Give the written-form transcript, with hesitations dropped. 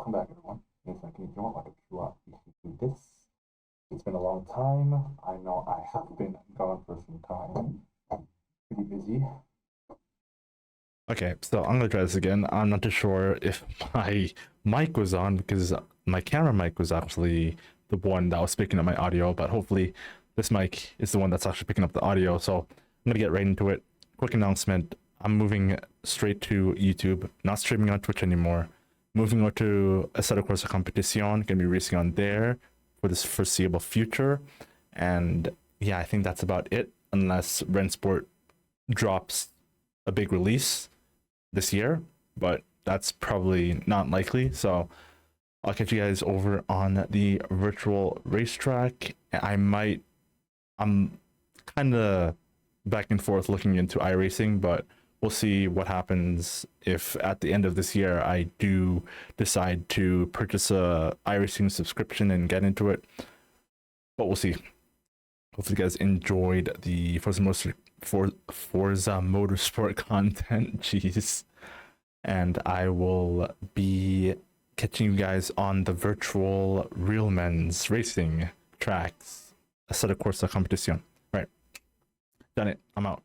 Welcome back, everyone. It's like you don't like to do this. It's been a long time. I know I have been gone for some time. Pretty busy. Okay, so I'm gonna try this again. I'm not too sure if my mic was on because my camera mic was actually the one that was picking up my audio, but hopefully this mic is the one that's actually picking up the audio. So I'm gonna get right into it. Quick announcement. I'm moving straight to YouTube, not streaming on Twitch anymore. Moving over to Assetto Corsa Competition, gonna be racing on there for this foreseeable future. And yeah, I think that's about it, unless Rennsport drops a big release this year, but that's probably not likely. So I'll catch you guys over on the virtual racetrack. I'm kind of back and forth looking into iRacing, but we'll see what happens if at the end of this year I do decide to purchase a iRacing subscription and get into it. But we'll see. Hopefully you guys enjoyed the Forza Motorsport content. Jeez. And I will be catching you guys on the virtual Real Men's Racing tracks, Assetto Corsa Competition. Right. Done it. I'm out.